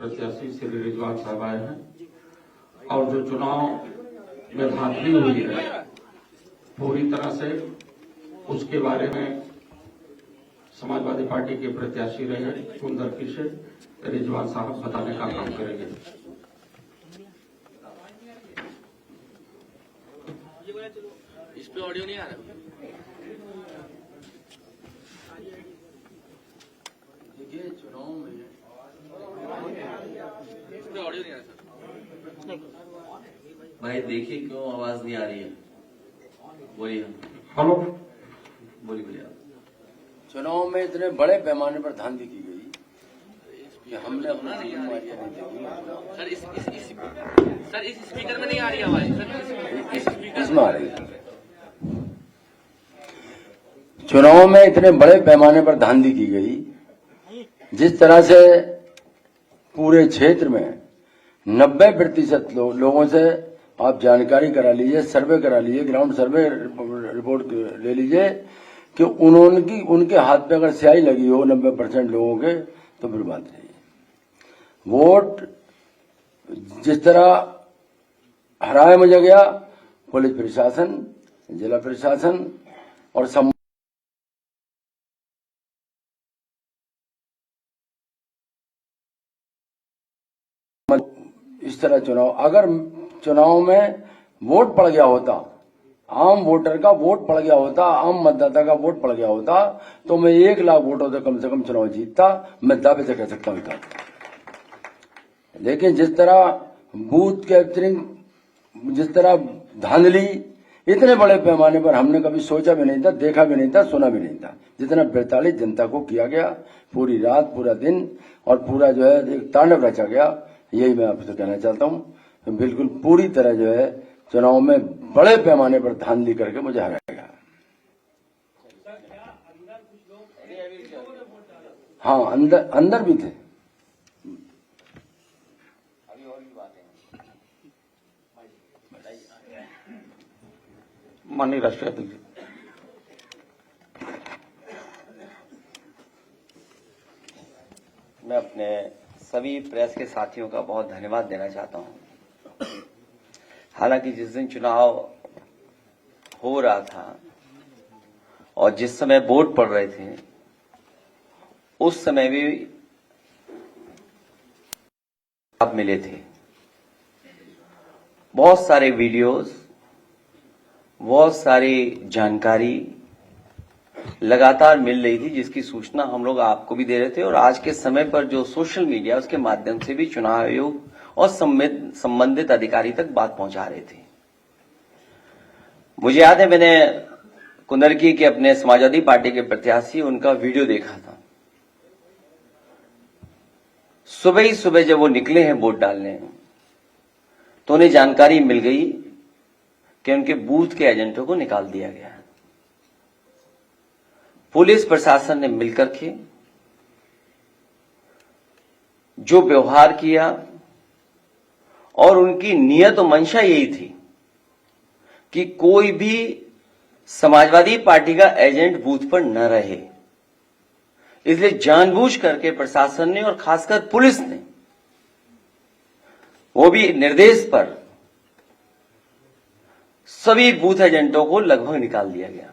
प्रत्याशी श्री रिजवान साहब आए हैं और जो चुनाव में धांधली हुई है पूरी तरह से उसके बारे में समाजवादी पार्टी के प्रत्याशी रहे सुंदरकी से रिजवान साहब बताने का काम करेंगे। इस पे ऑडियो नहीं आ रहा। देखिए चुनाव में इस पे ऑडियो नहीं आ रहा। भाई देखिए क्यों आवाज नहीं आ रही है। बोलिए। हेलो, बोलिए। चुनाव में इतने बड़े पैमाने पर धांधली की गई कि हमने अपना जिम्मेदारियां नहीं देखी। सर इस स्पीकर में नहीं आ रही आवाज। सर इसमें आ रही है। चुनाव में इतने बड़े पैमाने पर धांधली की गई, जिस तरह से पूरे क्षेत्र में 90% लोगों से आप जानकारी करा लीजिए, सर्वे करा लीजिए, ग्राउंड सर्वे रिपोर्ट ले लीजिए कि उनके हाथ पे अगर स्याही लगी हो 90% लोगों के, तो फिर बात नहीं है। वोट जिस तरह हराया मुझे गया, पुलिस प्रशासन, जिला प्रशासन और इस तरह अगर चुनाव में वोट पड़ गया होता, आम वोटर का वोट पड़ गया होता, आम मतदाता का वोट पड़ गया होता, तो मैं 1 लाख वोटों से कम चुनाव जीतता। मैं दावे से कह सकता हूं। लेकिन जिस तरह बूथ कैप्चरिंग, जिस तरह धांधली इतने बड़े पैमाने पर हमने कभी सोचा भी नहीं था, देखा भी नहीं था, सुना भी नहीं था। जितना 42 जनता को किया गया, पूरी रात पूरा दिन और पूरा जो है एक तांडव रचा गया, यही मैं आपसे कहना चाहता हूं। तो बिल्कुल पूरी तरह जो है चुनाव में बड़े पैमाने पर धांधली करके मुझे हराया गया। हाँ, अंदर भी थे। माननीय राष्ट्रीय अध्यक्ष, मैं अपने सभी प्रेस के साथियों का बहुत धन्यवाद देना चाहता हूं। हालांकि जिस दिन चुनाव हो रहा था और जिस समय वोट पड़ रहे थे, उस समय भी आप मिले थे। बहुत सारे वीडियोस, बहुत सारी जानकारी लगातार मिल रही थी, जिसकी सूचना हम लोग आपको भी दे रहे थे और आज के समय पर जो सोशल मीडिया उसके माध्यम से भी चुनाव आयोग और संबंधित अधिकारी तक बात पहुंचा रहे थे। मुझे याद है, मैंने कुंदरकी के अपने समाजवादी पार्टी के प्रत्याशी उनका वीडियो देखा था। सुबह ही सुबह जब वो निकले हैं वोट डालने, तो उन्हें जानकारी मिल गई कि उनके बूथ के एजेंटों को निकाल दिया गया है। पुलिस प्रशासन ने मिलकर के जो व्यवहार किया, और उनकी नियत और मंशा यही थी कि कोई भी समाजवादी पार्टी का एजेंट बूथ पर न रहे। इसलिए जानबूझ करके प्रशासन ने और खासकर पुलिस ने, वो भी निर्देश पर, सभी बूथ एजेंटों को लगभग निकाल दिया गया।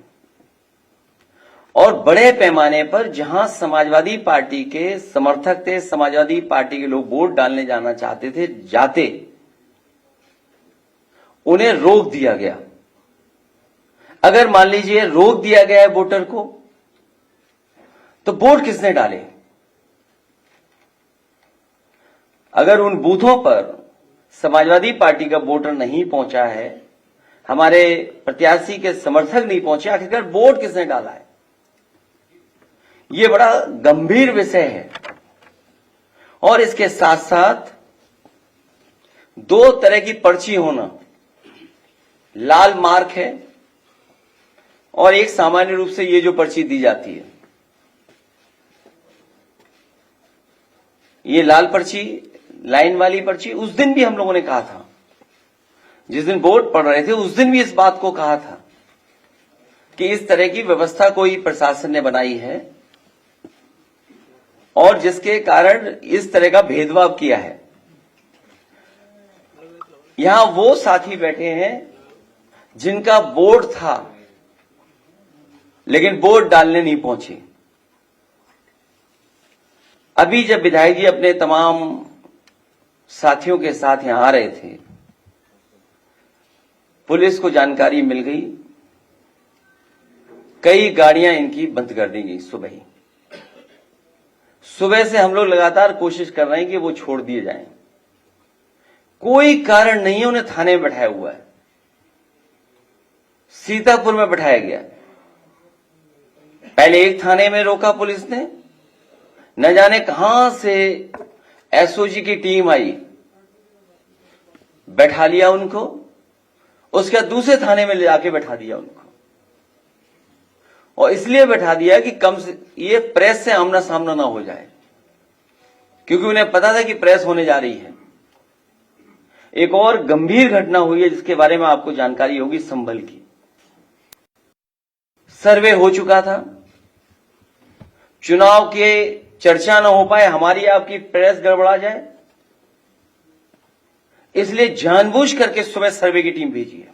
और बड़े पैमाने पर जहां समाजवादी पार्टी के समर्थक थे, समाजवादी पार्टी के लोग वोट डालने जाना चाहते थे, जाते उन्हें रोक दिया गया। अगर मान लीजिए रोक दिया गया है वोटर को, तो वोट किसने डाले? अगर उन बूथों पर समाजवादी पार्टी का वोटर नहीं पहुंचा है, हमारे प्रत्याशी के समर्थक नहीं पहुंचे, आखिरकार वोट किसने डाला है? ये बड़ा गंभीर विषय है। और इसके साथ साथ 2 तरह की पर्ची होना, लाल मार्क है और एक सामान्य रूप से ये जो पर्ची दी जाती है, ये लाल पर्ची, लाइन वाली पर्ची। उस दिन भी हम लोगों ने कहा था, जिस दिन वोट पड़ रहे थे, उस दिन भी इस बात को कहा था कि इस तरह की व्यवस्था कोई प्रशासन ने बनाई है और जिसके कारण इस तरह का भेदभाव किया है। यहां वो साथी बैठे हैं जिनका वोट था लेकिन वोट डालने नहीं पहुंचे। अभी जब विधायक जी अपने तमाम साथियों के साथ यहां आ रहे थे, पुलिस को जानकारी मिल गई, कई गाड़ियां इनकी बंद कर दी गई। सुबह से हम लोग लगातार कोशिश कर रहे हैं कि वो छोड़ दिए जाएं। कोई कारण नहीं है, उन्हें थाने में बैठाया हुआ है, सीतापुर में बैठाया गया। पहले एक थाने में रोका पुलिस ने, न जाने कहां से एसओजी की टीम आई, बैठा लिया उनको, उसके बाद दूसरे थाने में ले जाके बैठा दिया उनको। और इसलिए बैठा दिया कि कम से ये प्रेस से आमना सामना ना हो जाए, क्योंकि उन्हें पता था कि प्रेस होने जा रही है। एक और गंभीर घटना हुई है जिसके बारे में आपको जानकारी होगी, संभल की। सर्वे हो चुका था, चुनाव के चर्चा न हो पाए, हमारी आपकी प्रेस गड़बड़ा जाए, इसलिए जानबूझ करके सुबह सर्वे की टीम भेजी है,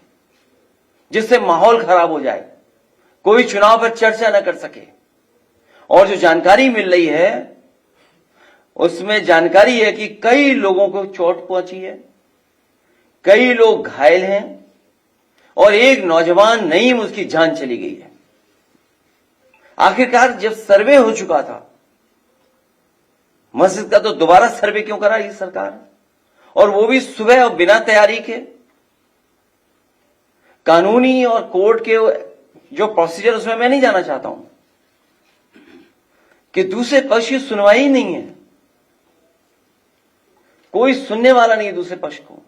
जिससे माहौल खराब हो जाए, कोई चुनाव पर चर्चा न कर सके। और जो जानकारी मिल रही है उसमें जानकारी है कि कई लोगों को चोट पहुंची है, कई लोग घायल हैं और एक नौजवान नईम, उसकी जान चली गई है। आखिरकार जब सर्वे हो चुका था मस्जिद का, तो दोबारा सर्वे क्यों करा ये सरकार, और वो भी सुबह और बिना तैयारी के। कानूनी और कोर्ट के जो प्रोसीजर, उसमें मैं नहीं जाना चाहता हूं कि दूसरे पक्ष की सुनवाई नहीं है, कोई सुनने वाला नहीं है दूसरे पक्ष को।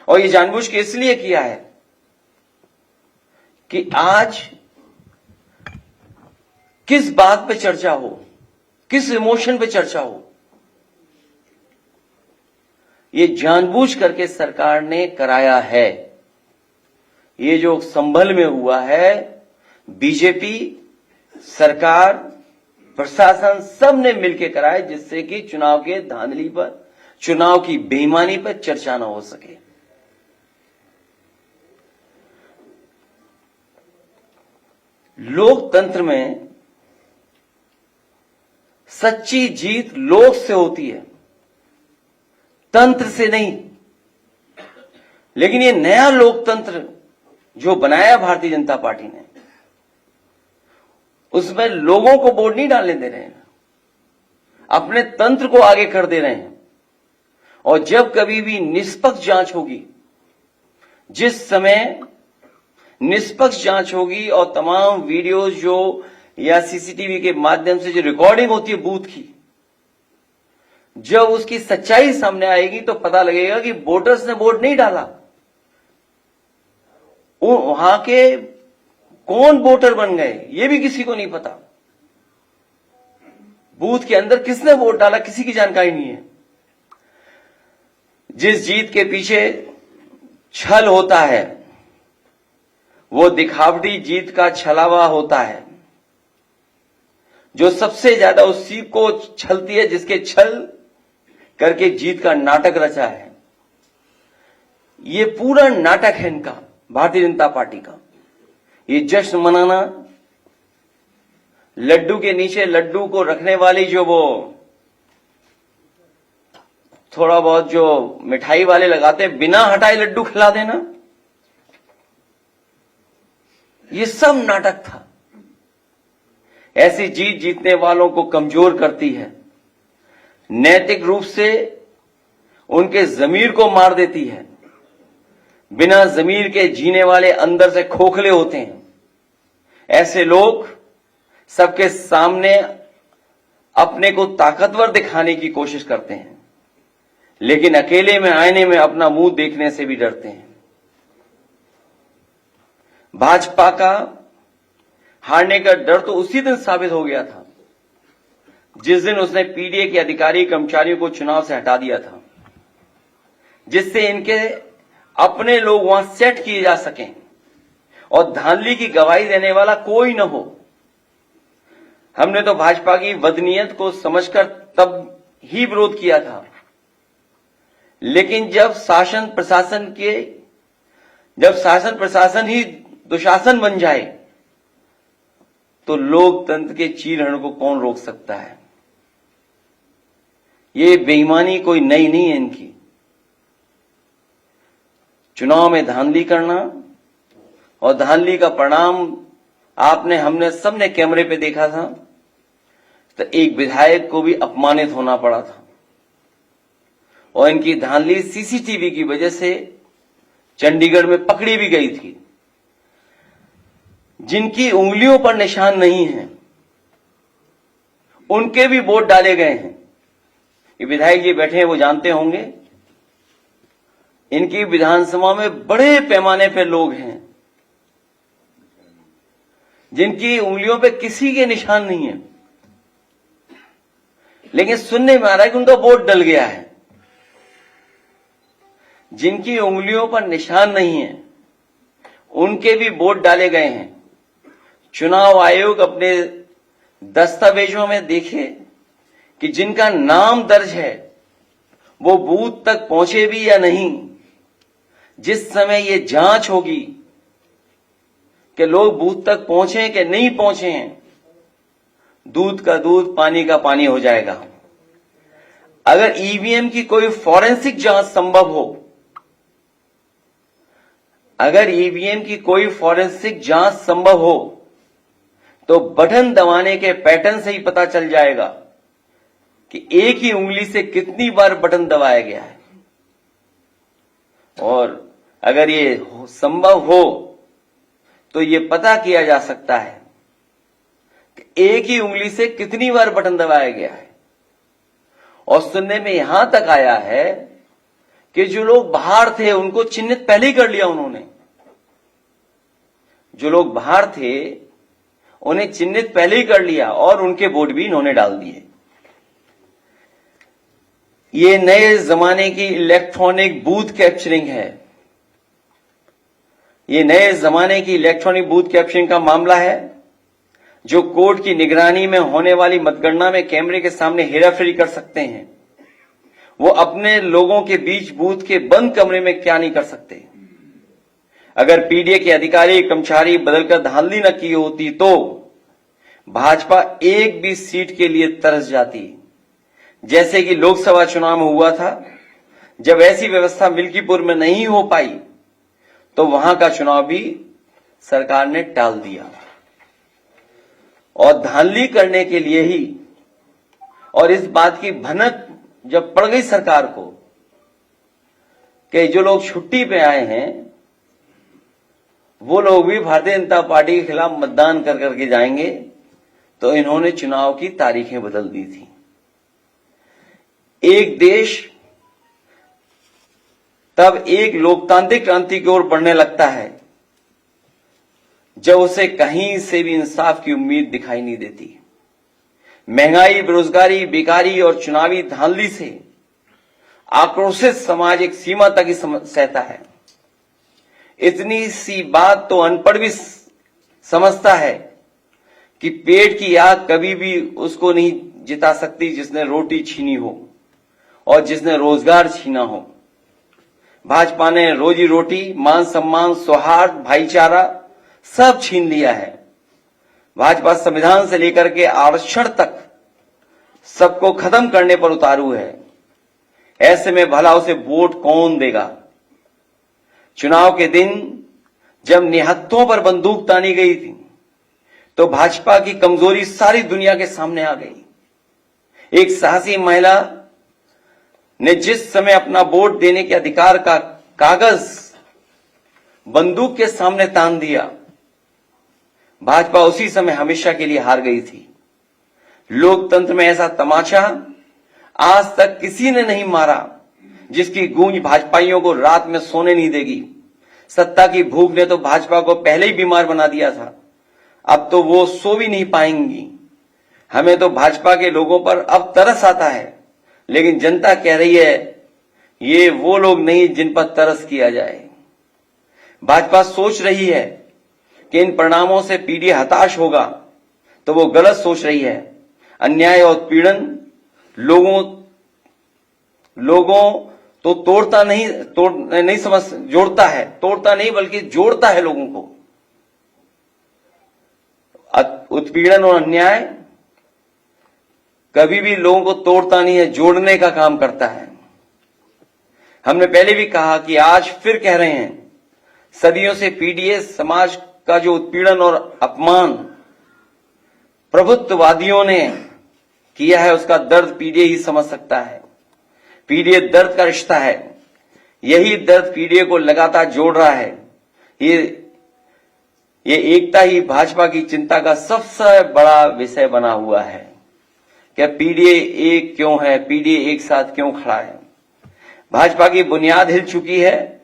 और ये जानबूझ के इसलिए किया है कि आज किस बात पे चर्चा हो, किस इमोशन पे चर्चा हो, ये जानबूझ करके सरकार ने कराया है। ये जो संभल में हुआ है, बीजेपी सरकार, प्रशासन, सब ने मिलकर कराया, जिससे कि चुनाव के धांधली पर, चुनाव की बेईमानी पर चर्चा न हो सके। लोकतंत्र में सच्ची जीत लोक से होती है, तंत्र से नहीं। लेकिन ये नया लोकतंत्र जो बनाया भारतीय जनता पार्टी ने, उसमें लोगों को वोट नहीं डालने दे रहे हैं, अपने तंत्र को आगे कर दे रहे हैं। और जब कभी भी निष्पक्ष जांच होगी, जिस समय निष्पक्ष जांच होगी और तमाम वीडियोज जो या सीसीटीवी के माध्यम से जो रिकॉर्डिंग होती है बूथ की, जब उसकी सच्चाई सामने आएगी तो पता लगेगा कि वोटर्स ने वोट नहीं डाला, वहां के कौन वोटर बन गए ये भी किसी को नहीं पता। बूथ के अंदर किसने वोट डाला किसी की जानकारी नहीं है। जिस जीत के पीछे छल होता है वो दिखावटी जीत का छलावा होता है। जो सबसे ज्यादा उस सीट को छलती है, जिसके छल करके जीत का नाटक रचा है। ये पूरा नाटक है इनका, भारतीय जनता पार्टी का। ये जश्न मनाना, लड्डू के नीचे लड्डू को रखने वाली जो वो थोड़ा बहुत जो मिठाई वाले लगाते हैं, बिना हटाए लड्डू खिला देना, ये सब नाटक था। ऐसी जीत जीतने वालों को कमजोर करती है, नैतिक रूप से उनके जमीर को मार देती है। बिना जमीर के जीने वाले अंदर से खोखले होते हैं। ऐसे लोग सबके सामने अपने को ताकतवर दिखाने की कोशिश करते हैं, लेकिन अकेले में आईने में अपना मुंह देखने से भी डरते हैं। भाजपा का हारने का डर तो उसी दिन साबित हो गया था जिस दिन उसने पीडीए के अधिकारी कर्मचारियों को चुनाव से हटा दिया था, जिससे इनके अपने लोग वहां सेट किए जा सकें और धांधली की गवाही देने वाला कोई न हो। हमने तो भाजपा की बदनीयत को समझकर तब ही विरोध किया था, लेकिन जब शासन प्रशासन ही दुशासन बन जाए तो लोकतंत्र के चीरहरण को कौन रोक सकता है। ये बेईमानी कोई नई नहीं है इनकी। चुनाव में धांधली करना, और धांधली का परिणाम हमने सबने कैमरे पे देखा था, तो एक विधायक को भी अपमानित होना पड़ा था। और इनकी धांधली सीसीटीवी की वजह से चंडीगढ़ में पकड़ी भी गई थी। जिनकी उंगलियों पर निशान नहीं है उनके भी वोट डाले गए हैं। ये विधायक जी बैठे हैं, वो जानते होंगे। इनकी विधानसभा में बड़े पैमाने पर लोग हैं जिनकी उंगलियों पे किसी के निशान नहीं है, लेकिन सुनने में आ रहा है कि उनका वोट डल गया है। जिनकी उंगलियों पर निशान नहीं है उनके भी वोट डाले गए हैं। चुनाव आयोग अपने दस्तावेजों में देखे कि जिनका नाम दर्ज है वो बूथ तक पहुंचे भी या नहीं। जिस समय ये जांच होगी कि लोग बूथ तक पहुंचे कि नहीं पहुंचे हैं, दूध का दूध पानी का पानी हो जाएगा। अगर ईवीएम की कोई फॉरेंसिक जांच संभव हो, तो बटन दबाने के पैटर्न से ही पता चल जाएगा कि एक ही उंगली से कितनी बार बटन दबाया गया है। और अगर ये संभव हो तो ये पता किया जा सकता है कि एक ही उंगली से कितनी बार बटन दबाया गया है। और सुनने में यहां तक आया है कि जो लोग बाहर थे उनको चिन्हित पहले ही कर लिया उन्होंने। जो लोग बाहर थे उन्हें चिन्हित पहले ही कर लिया और उनके वोट भी इन्होंने डाल दिए। ये नए जमाने की इलेक्ट्रॉनिक बूथ कैप्चरिंग है। ये नए जमाने की इलेक्ट्रॉनिक बूथ कैप्चरिंग का मामला है जो कोर्ट की निगरानी में होने वाली मतगणना में कैमरे के सामने हेराफेरी कर सकते हैं। वो अपने लोगों के बीच बूथ के बंद कमरे में क्या नहीं कर सकते। अगर पीडीए के अधिकारी कर्मचारी बदलकर धांधली न की होती तो भाजपा एक भी सीट के लिए तरस जाती, जैसे कि लोकसभा चुनाव में हुआ था। जब ऐसी व्यवस्था मिल्कीपुर में नहीं हो पाई तो वहां का चुनाव भी सरकार ने टाल दिया। और धांधली करने के लिए ही, और इस बात की भनक जब पड़ गई सरकार को कि जो लोग छुट्टी पे आए हैं वो लोग भी भारतीय जनता पार्टी के खिलाफ मतदान कर करके जाएंगे, तो इन्होंने चुनाव की तारीखें बदल दी थी। एक देश तब एक लोकतांत्रिक क्रांति की ओर बढ़ने लगता है जब उसे कहीं से भी इंसाफ की उम्मीद दिखाई नहीं देती। महंगाई, बेरोजगारी, बेकारी और चुनावी धांधली से आक्रोशित समाज एक सीमा तक ही सहता है। इतनी सी बात तो अनपढ़ भी समझता है कि पेट की आग कभी भी उसको नहीं जिता सकती जिसने रोटी छीनी हो और जिसने रोजगार छीना हो। भाजपा ने रोजी रोटी, मान सम्मान, सौहार्द, भाईचारा सब छीन लिया है। भाजपा संविधान से लेकर के आरक्षण तक सबको खत्म करने पर उतारू है। ऐसे में भला उसे वोट कौन देगा। चुनाव के दिन जब निहत्थों पर बंदूक तानी गई थी तो भाजपा की कमजोरी सारी दुनिया के सामने आ गई। एक साहसी महिला ने जिस समय अपना वोट देने के अधिकार का कागज बंदूक के सामने तान दिया, भाजपा उसी समय हमेशा के लिए हार गई थी। लोकतंत्र में ऐसा तमाचा आज तक किसी ने नहीं मारा जिसकी गूंज भाजपाइयों को रात में सोने नहीं देगी। सत्ता की भूख ने तो भाजपा को पहले ही बीमार बना दिया था, अब तो वो सो भी नहीं पाएंगी। हमें तो भाजपा के लोगों पर अब तरस आता है, लेकिन जनता कह रही है ये वो लोग नहीं जिन पर तरस किया जाए। भाजपा सोच रही है कि इन परिणामों से पीडीए हताश होगा, तो वो गलत सोच रही है। अन्याय और पीड़न लोगों तो तोड़ता नहीं समझ जोड़ता है, तोड़ता नहीं बल्कि जोड़ता है लोगों को। उत्पीड़न और अन्याय कभी भी लोगों को तोड़ता नहीं है, जोड़ने का काम करता है। हमने पहले भी कहा कि आज फिर कह रहे हैं, सदियों से पीडीएस समाज का जो उत्पीड़न और अपमान प्रभुत्ववादियों ने किया है, उसका दर्द पीडीए ही समझ सकता है। पीडीए दर्द का रिश्ता है, यही दर्द पीडीए को लगातार जोड़ रहा है। ये एकता ही भाजपा की चिंता का सबसे बड़ा विषय बना हुआ है। क्या पीडीए एक क्यों है, पीडीए एक साथ क्यों खड़ा है? भाजपा की बुनियाद हिल चुकी है।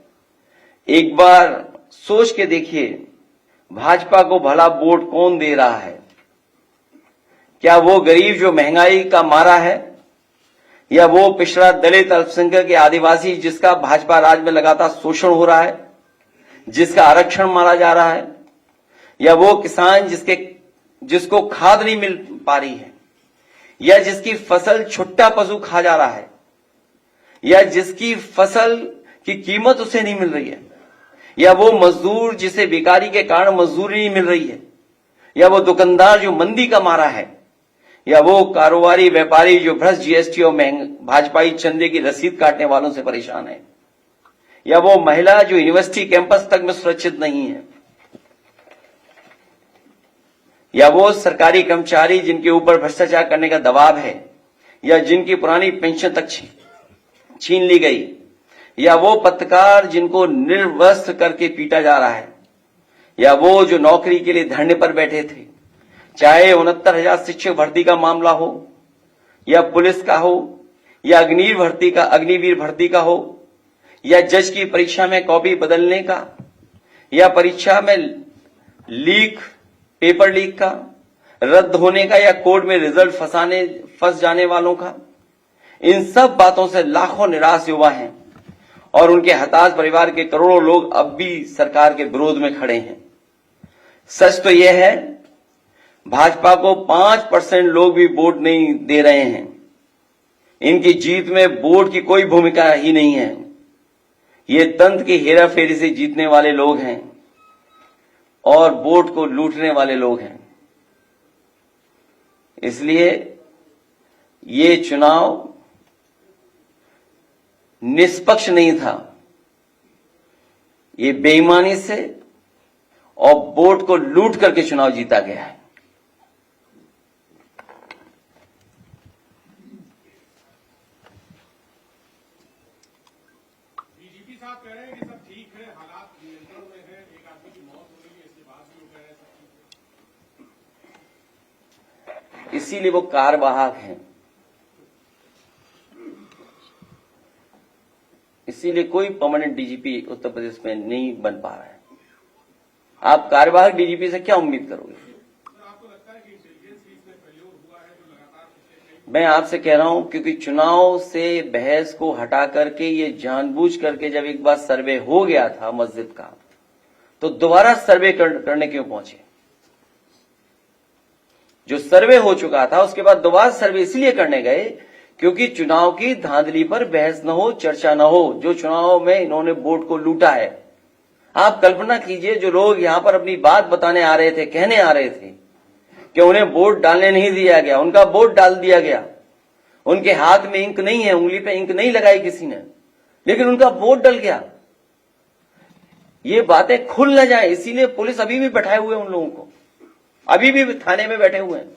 एक बार सोच के देखिए, भाजपा को भला वोट कौन दे रहा है? क्या वो गरीब जो महंगाई का मारा है, या वो पिछड़ा दलित अल्पसंख्यक या आदिवासी जिसका भाजपा राज में लगातार शोषण हो रहा है, जिसका आरक्षण मारा जा रहा है, या वो किसान जिसको खाद नहीं मिल पा रही है, या जिसकी फसल छुट्टा पशु खा जा रहा है, या जिसकी फसल की कीमत उसे नहीं मिल रही है, या वो मजदूर जिसे बेकारी के कारण मजदूरी नहीं मिल रही है, या वो दुकानदार जो मंदी का मारा है, या वो कारोबारी व्यापारी जो भ्रष्ट जीएसटी और भाजपाई चंदे की रसीद काटने वालों से परेशान है, या वो महिला जो यूनिवर्सिटी कैंपस तक में सुरक्षित नहीं है, या वो सरकारी कर्मचारी जिनके ऊपर भ्रष्टाचार करने का दबाव है, या जिनकी पुरानी पेंशन तक छीन ली गई, या वो पत्रकार जिनको निर्वस्त्र करके पीटा जा रहा है, या वो जो नौकरी के लिए धरने पर बैठे थे, चाहे 69,000 शिक्षक भर्ती का मामला हो, या पुलिस का हो, या अग्निवीर भर्ती का हो, या जज की परीक्षा में कॉपी बदलने का, या परीक्षा में पेपर लीक का, रद्द होने का, या कोर्ट में रिजल्ट फंस जाने वालों का। इन सब बातों से लाखों निराश युवा हैं और उनके हताश परिवार के करोड़ों लोग अब भी सरकार के विरोध में खड़े हैं। सच तो यह है, भाजपा को 5% लोग भी वोट नहीं दे रहे हैं। इनकी जीत में वोट की कोई भूमिका ही नहीं है। ये तंत्र की हेराफेरी से जीतने वाले लोग हैं और वोट को लूटने वाले लोग हैं। इसलिए ये चुनाव निष्पक्ष नहीं था, ये बेईमानी से और वोट को लूट करके चुनाव जीता गया है। डीजीपी साहब कह रहे हैं कि सब ठीक है, हालात नियंत्रण में है, एक आदमी की मौत हो गई है, इसके बाद भी वो कह रहे हैं सब ठीक है। इसीलिए वो कार्यवाहक हैं, इसीलिए कोई परमानेंट डीजीपी उत्तर प्रदेश में नहीं बन पा रहा है। आप कार्यवाहक डीजीपी से क्या उम्मीद करोगे? आपको लगता है कि इंटेलिजेंस इसमें फेल्योर हुआ है जो लगातार? मैं आपसे कह रहा हूं, क्योंकि चुनाव से बहस को हटा करके ये जानबूझ करके जब एक बार सर्वे हो गया था मस्जिद का, तो दोबारा सर्वे करने क्यों पहुंचे? जो सर्वे हो चुका था उसके बाद दोबारा सर्वे इसलिए करने गए क्योंकि चुनाव की धांधली पर बहस न हो, चर्चा न हो। जो चुनाव में इन्होंने वोट को लूटा है, आप कल्पना कीजिए, जो लोग यहां पर अपनी बात बताने आ रहे थे, कहने आ रहे थे कि उन्हें वोट डालने नहीं दिया गया, उनका वोट डाल दिया गया, उनके हाथ में इंक नहीं है, उंगली पे इंक नहीं लगाई किसी ने, लेकिन उनका वोट डल गया। ये बातें खुल न जाए, इसीलिए पुलिस अभी भी बैठाए हुए उन लोगों को, अभी भी थाने में बैठे हुए हैं।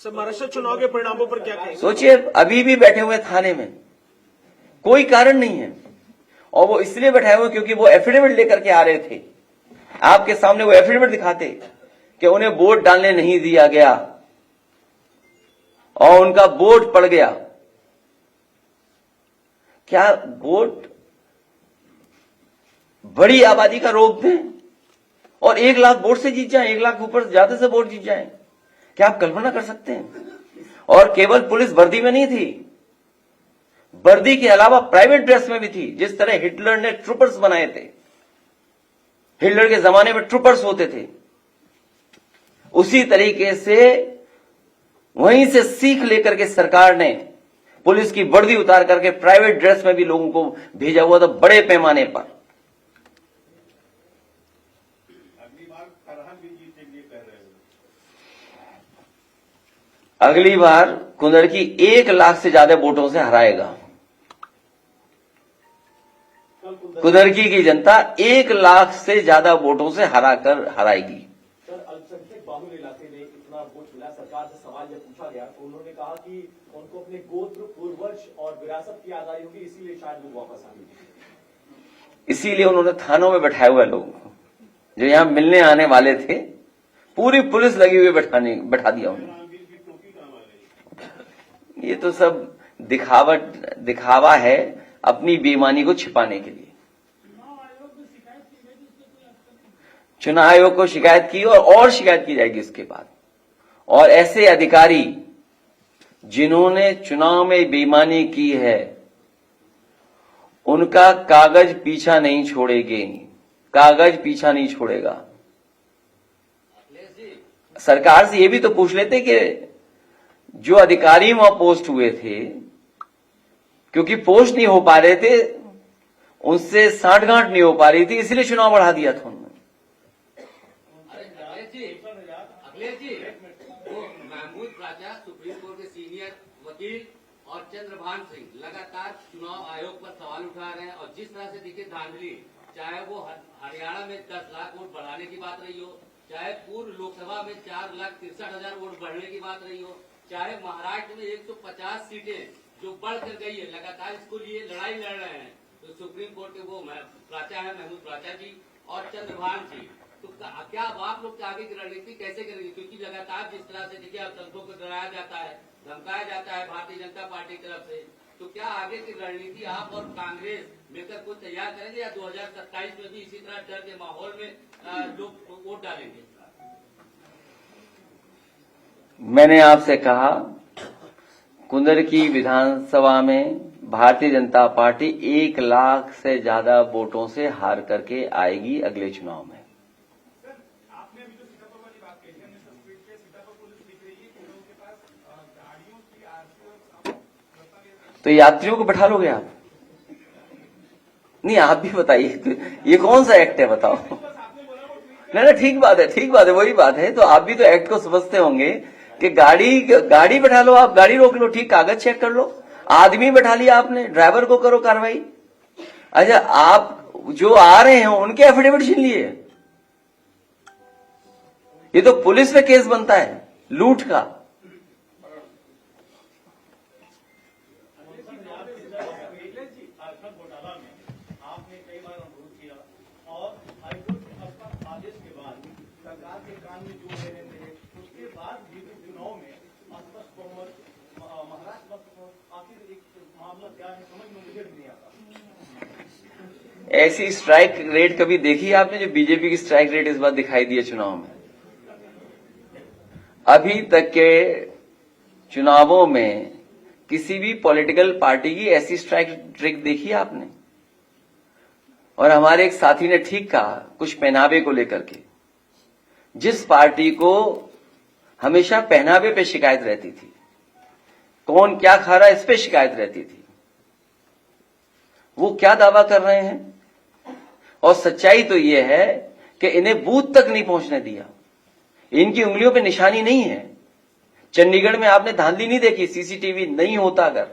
सर, महाराष्ट्र चुनाव के परिणामों पर क्या कहेंगे? सोचिए, अभी भी बैठे हुए थाने में, कोई कारण नहीं है, और वो इसलिए बैठाए हुए क्योंकि वो एफिडेविट लेकर के आ रहे थे। आपके सामने वो एफिडेविट दिखाते कि उन्हें वोट डालने नहीं दिया गया और उनका वोट पड़ गया। क्या वोट बड़ी आबादी का रोक दें और 1 लाख वोट से जीत जाए, 1 लाख ऊपर ज्यादा से वोट जीत जाए? क्या आप कल्पना कर सकते हैं? और केवल पुलिस वर्दी में नहीं थी, वर्दी के अलावा प्राइवेट ड्रेस में भी थी। जिस तरह हिटलर ने ट्रूपर्स बनाए थे, हिटलर के जमाने में ट्रूपर्स होते थे, उसी तरीके से वहीं से सीख लेकर के सरकार ने पुलिस की वर्दी उतार करके प्राइवेट ड्रेस में भी लोगों को भेजा हुआ था बड़े पैमाने पर। अगली बार करहल भी जीतेंगे कह रहे हो। अगली बार कुंदरकी 1 लाख से ज्यादा वोटों से हराएगा। कुंदरकी की जनता 1 लाख से ज्यादा वोटों से हराएगी। सर, अल्पसंख्यक बाहुल इलाके में इतना वोट मिला, सरकार से सवाल जब पूछा गया तो उन्होंने कहा कि उनको अपने गोत्र, पूर्वज और विरासत की याद आई होगी, इसीलिए शायद वो वापस आ गए। इसीलिए उन्होंने थानों में बैठाए हुए लोगों को जो यहां मिलने आने वाले थे, पूरी पुलिस लगी हुई बैठा दिया उन्होंने। ये तो सब दिखावा है अपनी बेईमानी को छिपाने के लिए। चुनाव आयोग को शिकायत की और शिकायत की जाएगी इसके बाद। और ऐसे अधिकारी जिन्होंने चुनाव में बेईमानी की है उनका कागज पीछा नहीं छोड़ेंगे, कागज पीछा नहीं छोड़ेगा। सरकार से ये भी तो पूछ लेते कि जो अधिकारी वहां पोस्ट हुए थे, क्योंकि पोस्ट नहीं हो पा रहे थे, उनसे साठगांठ नहीं हो पा रही थी, इसलिए चुनाव बढ़ा दिया था उन्होंने। अखिलेश जी, वो महमूद प्राचा सुप्रीम कोर्ट के सीनियर वकील और चंद्रभान सिंह लगातार चुनाव आयोग पर सवाल उठा रहे हैं, और जिस तरह से दिखे धांधली, चाहे वो हरियाणा में 10 लाख वोट बढ़ाने की बात रही हो, चाहे पूर्व लोकसभा में 4,63,000 वोट बढ़ने की बात रही हो, चाहे महाराष्ट्र में 150 सीटें जो बढ़कर गई है, लगातार इसको लिए लड़ाई लड़ रहे हैं। तो सुप्रीम कोर्ट के वो प्राचा है महमूद प्राचा जी और चंद्रभान जी, तो क्या आप लोग के आगे की रणनीति कैसे करेंगे? क्योंकि लगातार जिस तरह से देखिए आप संतों को डराया जाता है, धमकाया जाता है भारतीय जनता पार्टी की तरफ से, तो क्या आगे की रणनीति आप और कांग्रेस मिलकर कुछ तैयार करेंगे, या 2027 में भी इसी तरह डर के माहौल में लोग वोट डालेंगे? मैंने आपसे कहा, कुंदरकी विधानसभा में भारतीय जनता पार्टी 1 लाख से ज्यादा वोटों से हार करके आएगी अगले चुनाव में। आपने अभी जो सीतापुर वाली बात कही है, सीतापुर पुलिस दिख रही है कि लोगों के पास गाड़ियों की आरसी और तो यात्रियों को बैठा लोगे आप? नहीं, आप भी बताइए, ये कौन सा एक्ट है बताओ। नहीं, ठीक बात है, वही बात है। तो आप भी तो एक्ट को समझते होंगे कि गाड़ी बैठा लो, आप गाड़ी रोक लो, ठीक, कागज चेक कर लो, आदमी बैठा लिया आपने, ड्राइवर को करो कार्रवाई। अच्छा, आप जो आ रहे हैं उनके एफिडेविट छीन लिए, ये तो पुलिस पे केस बनता है लूट का। घोटाला में आपने कई बार अनुरोध किया और हाईकोर्ट के आदेश के बाद सरकार के कान में जो लेने थे, उसके बाद भी चुनाव में अस्पष्ट बहुमत, महाराष्ट्र आखिर एक मामला क्या है समझ में मुझे नहीं आता। ऐसी स्ट्राइक रेट कभी देखी आपने जो बीजेपी की स्ट्राइक रेट इस बार दिखाई दी है चुनाव में? अभी तक के चुनावों में किसी भी पॉलिटिकल पार्टी की ऐसी स्ट्राइक रेट देखी आपने? और हमारे एक साथी ने ठीक कहा कुछ पहनावे को लेकर के, जिस पार्टी को हमेशा पहनावे पे शिकायत रहती थी, कौन क्या खा रहा है इस पे शिकायत रहती थी, वो क्या दावा कर रहे हैं? और सच्चाई तो यह है कि इन्हें बूथ तक नहीं पहुंचने दिया, इनकी उंगलियों पे निशानी नहीं है। चंडीगढ़ में आपने धांधली नहीं देखी, सीसीटीवी नहीं होता अगर,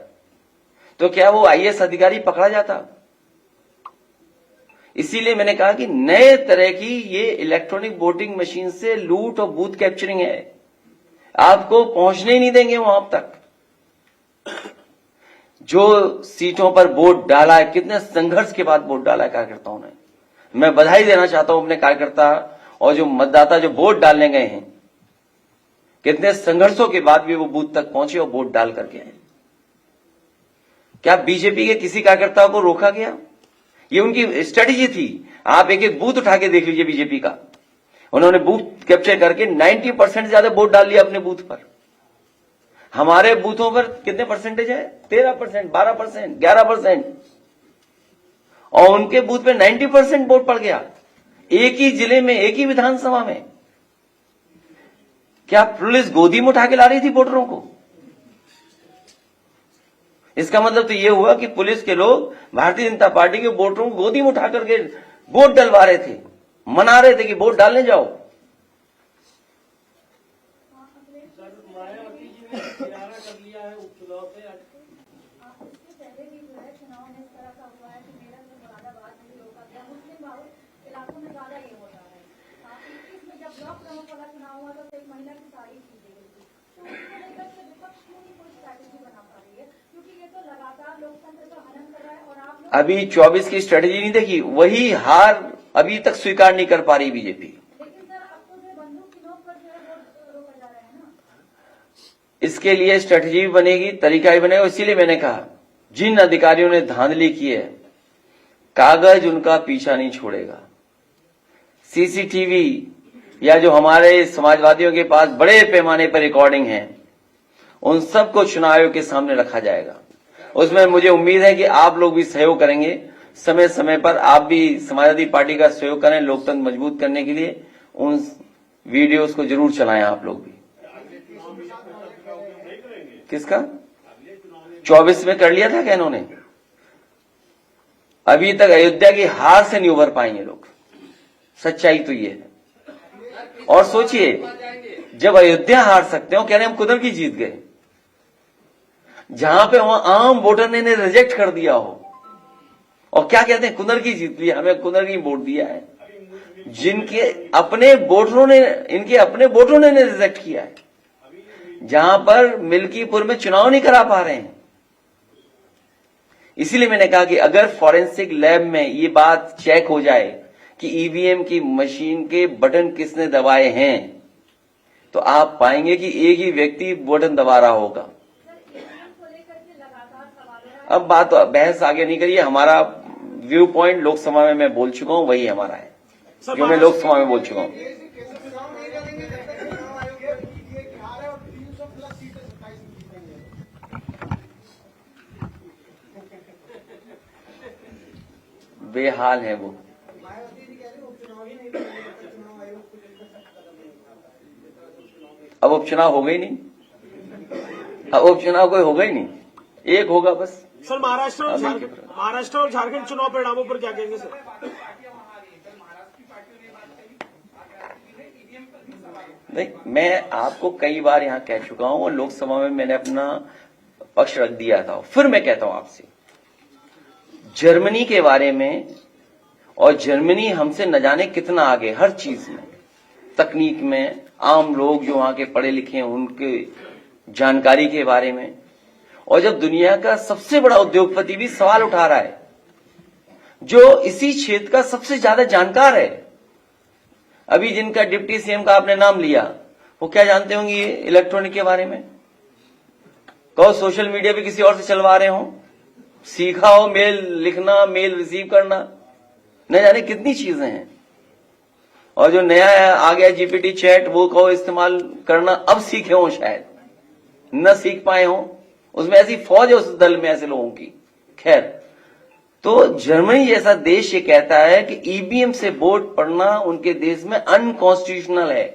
तो क्या वो आईएएस अधिकारी पकड़ा जाता? इसीलिए मैंने कहा कि नए तरह की ये इलेक्ट्रॉनिक वोटिंग मशीन से लूट और बूथ कैप्चरिंग है, आपको पहुंचने ही नहीं देंगे वहां तक। जो सीटों पर वोट डाला है, कितने संघर्ष के बाद वोट डाला है कार्यकर्ताओं ने, मैं बधाई देना चाहता हूं अपने कार्यकर्ता और जो मतदाता जो वोट डालने गए हैं, कितने संघर्षों के बाद भी वो बूथ तक पहुंचे और वोट डाल करके आए। क्या बीजेपी के किसी कार्यकर्ता को रोका गया? ये उनकी स्ट्रेटेजी थी। आप एक एक बूथ उठा के देख लीजिए बीजेपी का, उन्होंने बूथ कैप्चर करके 90% से ज्यादा वोट डाल लिया अपने बूथ पर। हमारे बूथों पर कितने परसेंटेज है? 13%, 12%, 11%, और उनके बूथ पे 90% वोट पड़ गया, एक ही जिले में, एक ही विधानसभा में। क्या पुलिस गोदी में उठा के ला रही थी वोटरों को? इसका मतलब तो ये हुआ कि पुलिस के लोग भारतीय जनता पार्टी के वोटरों को गोदी में उठा करके वोट डलवा रहे थे, मना रहे थे कि वोट डालने जाओ। मायावती जी ने किनारा कर लिया है उपचुनाव से। इससे पहले भी जो है चुनाव में इस तरह का हुआ है कि मेरठ में मुरादाबाद में रोका गया, मुस्लिम बहुल इलाकों में ज्यादा ये होता है। इसमें जब ब्लॉक प्रमुख वाला चुनाव हुआ तो एक महिला की तारीफ की गई थी, तो उसको लेकर के विपक्ष क्यों नहीं कोई स्ट्रैटेजी बना पा रही है? क्योंकि ये तो लगातार लोकतंत्र का हनन कर रहा है और आप लोग अभी 24 की स्ट्रेटेजी नहीं देखी, वही हार अभी तक स्वीकार नहीं कर पा रही बीजेपी। लेकिन सर अब तो जो बंदूक की नोक पर जो है वोट रोका जा रहा है ना। इसके लिए स्ट्रेटेजी भी बनेगी, तरीका भी बनेगा। इसीलिए मैंने कहा जिन अधिकारियों ने धांधली की है, कागज उनका पीछा नहीं छोड़ेगा। सीसीटीवी या जो हमारे समाजवादियों के पास बड़े पैमाने पर रिकॉर्डिंग है, उन सबको चुनाव आयोग के सामने रखा जाएगा। उसमें मुझे उम्मीद है कि आप लोग भी सहयोग करेंगे। समय समय पर आप भी समाजवादी पार्टी का सहयोग करें लोकतंत्र मजबूत करने के लिए। उन वीडियोस को जरूर चलाएं आप लोग भी। किसका 24 में कर लिया था क्या इन्होंने? अभी तक अयोध्या की हार से नहीं उभर पाएंगे लोग, सच्चाई तो ये है। और सोचिए, जब अयोध्या हार सकते हो, कह रहे हम कुदर की जीत गए, जहां पे वहां आम वोटर ने रिजेक्ट कर दिया हो, और क्या कहते हैं कुदर की जीत ली, हमें कुदर की वोट दिया है, जिनके अपने वोटरों ने, इनके अपने वोटरों ने रिजेक्ट किया है, जहां पर मिल्कीपुर में चुनाव नहीं करा पा रहे हैं। इसीलिए मैंने कहा कि अगर फॉरेंसिक लैब में ये बात चेक हो जाए कि ईवीएम की मशीन के बटन किसने दबाए हैं, तो आप पाएंगे कि एक ही व्यक्ति बटन दबा रहा होगा। अब बात बहस आगे नहीं करिए। हमारा व्यू पॉइंट लोकसभा में मैं बोल चुका हूं, वही हमारा है जो मैं लोकसभा में बोल चुका हूं। चुनाव नहीं लड़ेंगे जब तक चुनाव आयोग ये हार है और 300+ सीटें 27 जीतेंगे। बेहाल है वो। मायावती जी कह रहे हैं उपचुनाव ही नहीं लड़ेंगे जब तक चुनाव आयोग को लेकर कदम नहीं उठाता। अब उपचुनाव हो गई नहीं, अब उपचुनाव कोई होगा ही नहीं, एक होगा बस। सर महाराष्ट्र और झारखंड चुनाव परिणामों पर क्या कहेंगे सर? नहीं, मैं आपको कई बार यहां कह चुका हूं और लोकसभा में मैंने अपना पक्ष रख दिया था। फिर मैं कहता हूं आपसे, जर्मनी के बारे में, और जर्मनी हमसे न जाने कितना आगे हर चीज में, तकनीक में, आम लोग जो वहां के पढ़े लिखे हैं उनके जानकारी के बारे में, और जब दुनिया का सबसे बड़ा उद्योगपति भी सवाल उठा रहा है, जो इसी क्षेत्र का सबसे ज्यादा जानकार है। अभी जिनका डिप्टी सीएम का आपने नाम लिया, वो क्या जानते होंगे इलेक्ट्रॉनिक के बारे में? कहो सोशल मीडिया पे किसी और से चलवा रहे हो, सीखा हो मेल लिखना, मेल रिसीव करना, न जाने कितनी चीजें हैं। और जो नया आ गया जीपीटी चैट, वो कहो इस्तेमाल करना, अब सीखे हो, शायद न सीख पाए हो। उसमें ऐसी फौज है उस दल में ऐसे लोगों की। खैर, तो जर्मनी जैसा देश ये कहता है कि ईवीएम से वोट पड़ना उनके देश में अनकॉन्स्टिट्यूशनल है।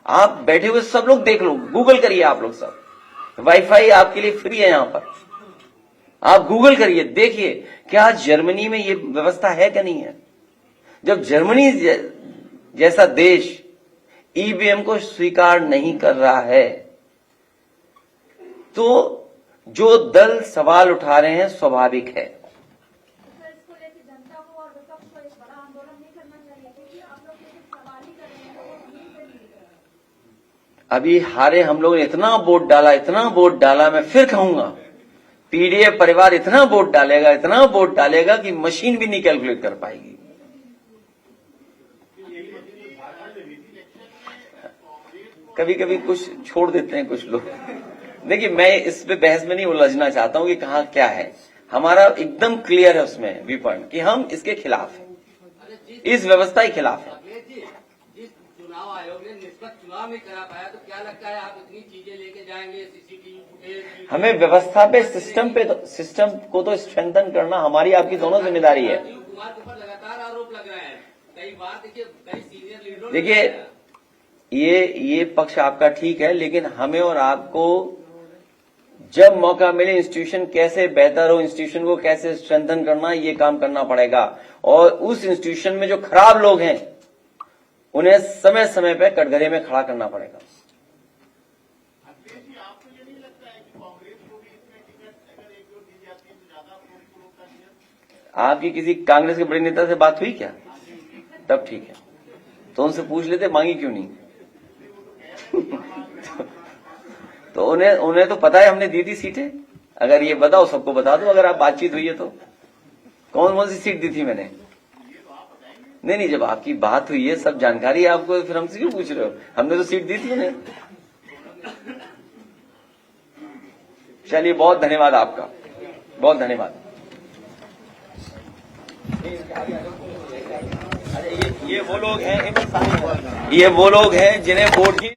आप बैठे हुए सब लोग देख लो, गूगल करिए आप लोग सब, वाईफाई आपके लिए फ्री है यहां पर, आप गूगल करिए, देखिए क्या जर्मनी में ये व्यवस्था है क्या नहीं है। जब जर्मनी जैसा देश ईवीएम को स्वीकार नहीं कर रहा है, तो जो दल सवाल उठा रहे हैं स्वाभाविक है। इसको लेकर जनता को और विपक्ष को एक बड़ा आंदोलन नहीं करना चाहिए, क्योंकि आप लोग सिर्फ सवाल ही कर रहे हैं, लोगों को नहीं कर रहे हैं। अभी हारे हम लोगों ने इतना वोट डाला, मैं फिर कहूंगा पीडीएफ परिवार इतना वोट डालेगा कि मशीन भी नहीं कैलकुलेट कर पाएगी। कभी कभी कुछ छोड़ देते हैं कुछ लोग। देखिए, मैं इस पे बहस में नहीं उलझना चाहता हूं कि कहां क्या है। हमारा एकदम क्लियर है उसमें व्यू पॉइंट कि हम इसके खिलाफ हैं, इस व्यवस्था के खिलाफ है। अखिलेश जी, जिस चुनाव आयोग ने निष्पक्ष चुनाव नहीं करा पाया, तो क्या लगता है आप इतनी चीजें लेके जाएंगे, सीसीटीवी फुटेज? हमें व्यवस्था पे, सिस्टम को तो स्ट्रेंथन करना हमारी आपकी दोनों जिम्मेदारी है। राजीव कुमार के ऊपर लगातार आरोप लग रहे हैं, कई बार देखिए कई सीनियर लीडरों ने देखिए, बताया। ये पक्ष आपका ठीक है, लेकिन हमें और आपको जब मौका मिले इंस्टीट्यूशन कैसे बेहतर हो, इंस्टीट्यूशन को कैसे स्ट्रेंथन करना, ये काम करना पड़ेगा। और उस इंस्टीट्यूशन में जो खराब लोग हैं उन्हें समय समय पे कटघरे में खड़ा करना पड़ेगा। अखिलेश जी, आपको ये नहीं लगता है कि कांग्रेस को भी इसमें टिकट अगर एक दो दी जाती है तो ज्यादा उपयुक्त होता है? आपकी किसी कांग्रेस के बड़े नेता से बात हुई क्या? तब ठीक है, तो उनसे पूछ लेते मांगी क्यों नहीं। तो उन्हें तो पता है हमने दी थी सीटें। अगर ये बताओ, सबको बता दो, अगर आप बातचीत हुई है तो कौन कौन सी सीट दी थी मैंने। नहीं, जब आपकी बात हुई है, सब जानकारी है आपको, फिर हमसे क्यों पूछ रहे हो? हमने तो सीट दी थी उन्हें। चलिए, बहुत धन्यवाद आपका, बहुत धन्यवाद। ये वो लोग हैं जिन्हें वोट की